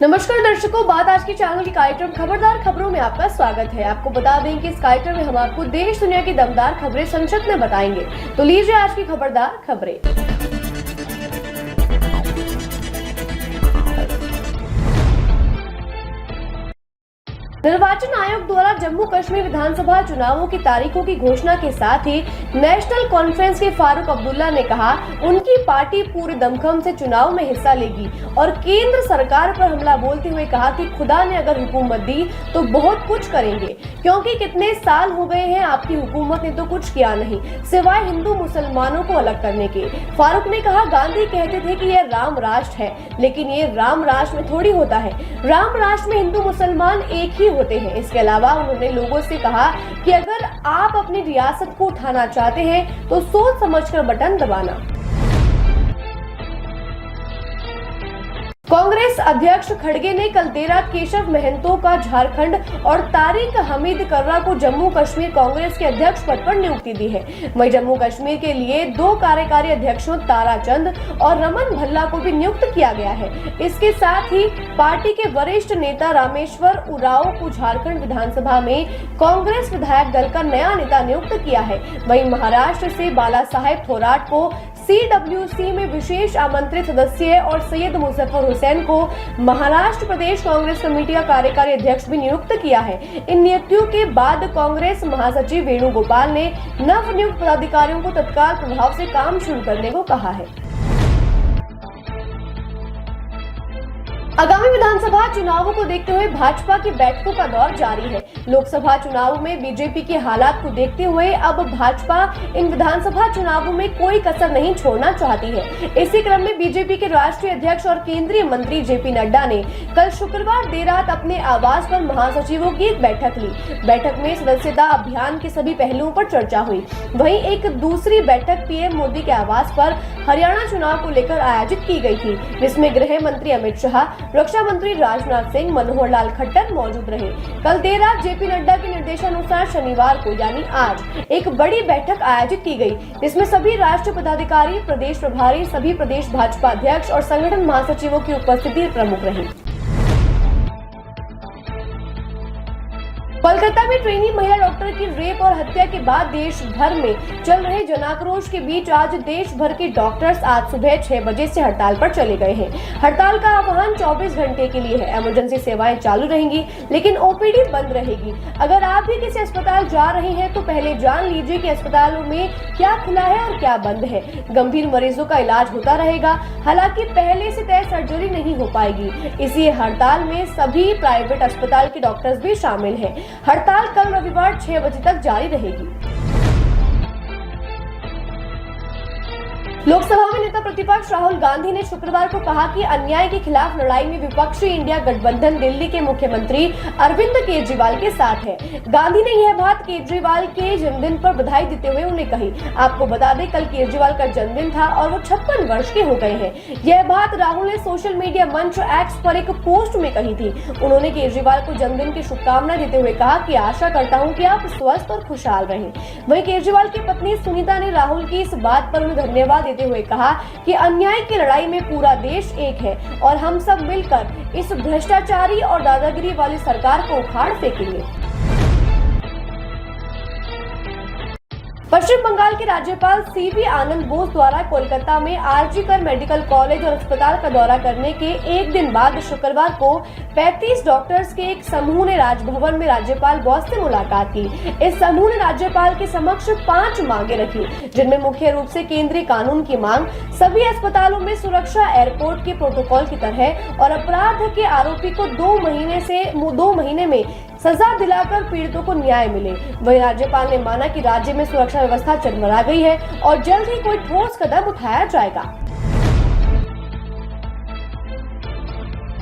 नमस्कार दर्शकों, बात आज के चैनल के कार्यक्रम खबरदार खबरों में आपका स्वागत है। आपको बता दें कि इस कार्यक्रम में हम आपको देश दुनिया की दमदार खबरें संक्षिप्त में बताएंगे। तो लीजिए आज की खबरदार खबरें। निर्वाचन आयोग द्वारा जम्मू कश्मीर विधानसभा चुनावों की तारीखों की घोषणा के साथ ही नेशनल कॉन्फ्रेंस के फारूक अब्दुल्ला ने कहा, उनकी पार्टी पूरे दमखम से चुनाव में हिस्सा लेगी और केंद्र सरकार पर हमला बोलते हुए कहा कि खुदा ने अगर हुकूमत दी तो बहुत कुछ करेंगे, क्योंकि कितने साल हो गए हैं आपकी हुकूमत ने तो कुछ किया नहीं सिवाय हिंदू मुसलमानों को अलग करने के। फारूक ने कहा, गांधी कहते थे कि यह राम राष्ट्र है, लेकिन ये राम राष्ट्र में थोड़ी होता है। राम राष्ट्र में हिंदू मुसलमान एक ही होते हैं। इसके अलावा उन्होंने लोगों से कहा कि अगर आप अपनी रियासत को उठाना चाहते हैं तो सोच समझकर बटन दबाना। कांग्रेस अध्यक्ष खड़गे ने कल देर रात केशव महंतो का झारखंड और तारिक हमीद कर्रा को जम्मू कश्मीर कांग्रेस के अध्यक्ष पद पर नियुक्ति दी है। वहीं जम्मू कश्मीर के लिए 2 कार्यकारी अध्यक्षों ताराचंद और रमन भल्ला को भी नियुक्त किया गया है। इसके साथ ही पार्टी के वरिष्ठ नेता रामेश्वर उरांव को झारखंड विधानसभा में कांग्रेस विधायक दल का नया नेता नियुक्त किया है। वहीं महाराष्ट्र से बाला साहेब थोराट को CWC में विशेष आमंत्रित सदस्य और सैयद मुजफ्फर हुसैन को महाराष्ट्र प्रदेश कांग्रेस कमेटी का कार्यकारी अध्यक्ष भी नियुक्त किया है। इन नियुक्तियों के बाद कांग्रेस महासचिव वेणुगोपाल ने नवनियुक्त पदाधिकारियों को तत्काल प्रभाव से काम शुरू करने को कहा है। आगामी विधानसभा चुनावों को देखते हुए भाजपा की बैठकों का दौर जारी है। लोकसभा चुनावों में बीजेपी के हालात को देखते हुए अब भाजपा इन विधानसभा चुनावों में कोई कसर नहीं छोड़ना चाहती है। इसी क्रम में बीजेपी के राष्ट्रीय अध्यक्ष और केंद्रीय मंत्री JP नड्डा ने कल शुक्रवार देर रात अपने आवास पर महासचिवों की एक बैठक ली। बैठक में सदस्यता अभियान के सभी पहलुओं पर चर्चा हुई। वहीं एक दूसरी बैठक PM मोदी के आवास पर हरियाणा चुनाव को लेकर आयोजित की गई थी, जिसमें गृह मंत्री अमित शाह, रक्षा मंत्री राजनाथ सिंह, मनोहर लाल खट्टर मौजूद रहे। कल देर रात JP नड्डा के निर्देशानुसार शनिवार को यानी आज एक बड़ी बैठक आयोजित की गई, जिसमें सभी राष्ट्रीय पदाधिकारी, प्रदेश प्रभारी, सभी प्रदेश भाजपा अध्यक्ष और संगठन महासचिवों की उपस्थिति प्रमुख रही। कोलकाता में ट्रेनी महिला डॉक्टर की रेप और हत्या के बाद देश भर में चल रहे जनाक्रोश के बीच आज देश भर के डॉक्टर्स आज सुबह 6 बजे से हड़ताल पर चले गए हैं। हड़ताल का आह्वान 24 घंटे के लिए है। इमरजेंसी सेवाएं चालू रहेंगी, लेकिन OPD बंद रहेगी। अगर आप भी किसी अस्पताल जा रहे हैं तो पहले जान लीजिए कि अस्पतालों में क्या खुला है और क्या बंद है। गंभीर मरीजों का इलाज होता रहेगा, हालांकि पहले से तय सर्जरी नहीं हो पाएगी। इसी हड़ताल में सभी प्राइवेट अस्पताल के डॉक्टर्स भी शामिल हैं। हड़ताल कल रविवार 6 बजे तक जारी रहेगी। लोकसभा में नेता प्रतिपक्ष राहुल गांधी ने शुक्रवार को कहा कि अन्याय के खिलाफ लड़ाई में विपक्षी इंडिया गठबंधन दिल्ली के मुख्यमंत्री अरविंद केजरीवाल के साथ है। गांधी ने यह बात केजरीवाल के जन्मदिन पर बधाई देते हुए उन्हें कही। आपको बता दें, कल केजरीवाल का जन्मदिन था और वो 56 वर्ष के हो गए हैं। यह बात राहुल ने सोशल मीडिया मंच X पर एक पोस्ट में कही थी। उन्होंने केजरीवाल को जन्मदिन की शुभकामनाएं देते हुए कहा कि आशा करता हूँ कि आप स्वस्थ और खुशहाल रहें। वहीं केजरीवाल की पत्नी सुनीता ने राहुल की इस बात पर उन्हें धन्यवाद देते हुए कहा कि अन्याय की लड़ाई में पूरा देश एक है और हम सब मिलकर इस भ्रष्टाचारी और दादागिरी वाली सरकार को उखाड़ फेंकेंगे। पश्चिम बंगाल के राज्यपाल CV आनंद बोस द्वारा कोलकाता में RG-कर मेडिकल कॉलेज और अस्पताल का दौरा करने के एक दिन बाद शुक्रवार को 35 डॉक्टर्स के एक समूह ने राजभवन में राज्यपाल बोस से मुलाकात की। इस समूह ने राज्यपाल के समक्ष 5 मांगे रखी, जिनमें मुख्य रूप से केंद्रीय कानून की मांग, सभी अस्पतालों में सुरक्षा एयरपोर्ट के प्रोटोकॉल की तरह और अपराध के आरोपी को 2 महीने में सजा दिलाकर पीड़ितों को न्याय मिले। वहीं राज्यपाल ने माना कि राज्य में सुरक्षा व्यवस्था चरमरा गई है और जल्द ही कोई ठोस कदम उठाया जाएगा।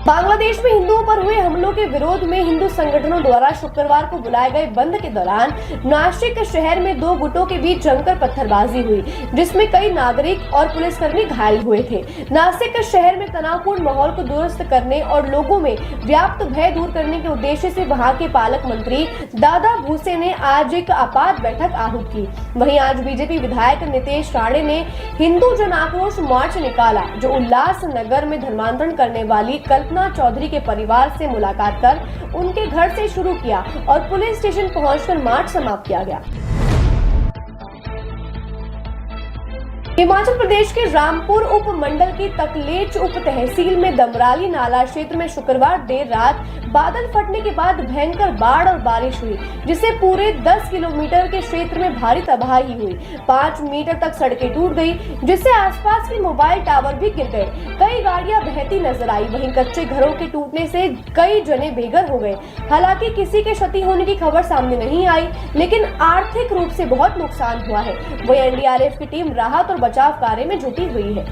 बांग्लादेश में हिंदुओं पर हुए हमलों के विरोध में हिंदू संगठनों द्वारा शुक्रवार को बुलाए गए बंद के दौरान नासिक शहर में 2 गुटों के बीच जमकर पत्थरबाजी हुई, जिसमें कई नागरिक और पुलिसकर्मी घायल हुए थे। नासिक शहर में तनावपूर्ण माहौल को दुरुस्त करने और लोगों में व्याप्त भय दूर करने के उद्देश्य से वहां के पालक मंत्री दादा भूसे ने आज एक आपात बैठक आहूत की। वहीं आज बीजेपी विधायक नितेश राणे ने हिंदू जन आक्रोश मार्च निकाला, जो उल्लास नगर में धर्मांतरण करने वाली कल्पना अन्नपूर्णा चौधरी के परिवार से मुलाकात कर उनके घर से शुरू किया और पुलिस स्टेशन पहुंचकर मार्च समाप्त किया गया। हिमाचल प्रदेश के रामपुर उप मंडल की तकलेच उप तहसील में दमराली नाला क्षेत्र में शुक्रवार देर रात बादल फटने के बाद भयंकर बाढ़ और बारिश हुई, जिससे पूरे 10 किलोमीटर के क्षेत्र में भारी तबाही हुई। 5 मीटर तक सड़कें टूट गई, जिससे आसपास के मोबाइल टावर भी गिर गए। कई गाड़ियां बहती नजर आई। वहीं कच्चे घरों के टूटने से कई जने बेघर हो गए। हालांकि किसी के क्षति होने की खबर सामने नहीं आई, लेकिन आर्थिक रूप से बहुत नुकसान हुआ है। वहीं एनडीआरएफ की टीम राहत और बचाव कार्य में जुटी हुई है।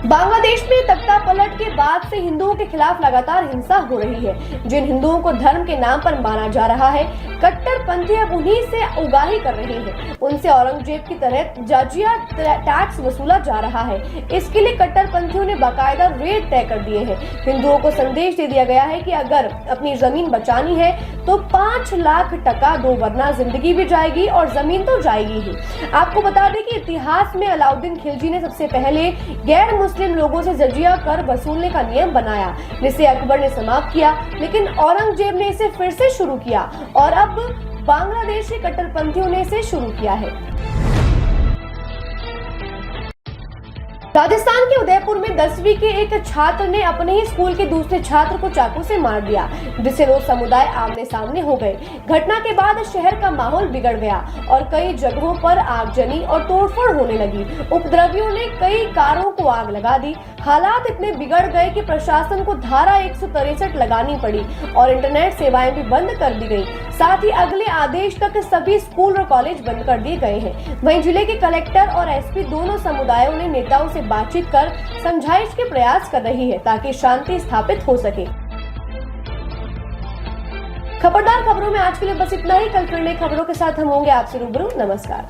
बांग्लादेश में तख्ता पलट के बाद से हिंदुओं के खिलाफ लगातार हिंसा हो रही है। जिन हिंदुओं को धर्म के नाम पर मारा जा रहा है, कट्टरपंथी अब उन्हीं से उगाही कर रहे हैं। उनसे औरंगजेब की तरह जजिया टैक्स वसूला जा रहा है। इसके लिए कट्टरपंथियों ने बाकायदा रेट तय कर दिए हैं। हिंदुओं को संदेश दे दिया गया है कि अगर अपनी जमीन बचानी है तो 5 लाख टका दो, वरना जिंदगी भी जाएगी और जमीन तो जाएगी ही। आपको बता दें कि इतिहास में अलाउद्दीन खिलजी ने सबसे पहले गैर मुस्लिम लोगों से जजिया कर वसूलने का नियम बनाया, जिसे अकबर ने समाप्त किया, लेकिन औरंगजेब ने इसे फिर से शुरू किया और अब बांग्लादेश के कट्टरपंथियों ने इसे शुरू किया है। राजस्थान के उदयपुर में 10वीं के एक छात्र ने अपने ही स्कूल के दूसरे छात्र को चाकू से मार दिया, जिससे लोग समुदाय आमने सामने हो गए। घटना के बाद शहर का माहौल बिगड़ गया और कई जगहों पर आगजनी और तोड़फोड़ होने लगी। उपद्रवियों ने कई कारों को आग लगा दी। हालात इतने बिगड़ गए कि प्रशासन को धारा 163 लगानी पड़ी और इंटरनेट सेवाएं भी बंद कर दी गई। साथ ही अगले आदेश तक सभी स्कूल और कॉलेज बंद कर दिए गए हैं। वहीं जिले के कलेक्टर और एसपी दोनों समुदायों ने नेताओं से बातचीत कर समझाइश के प्रयास कर रही है, ताकि शांति स्थापित हो सके। खबरदार खबरों में आज के लिए बस इतना ही। कल फिर नई खबरों के साथ हम होंगे आपसे रूबरू। नमस्कार।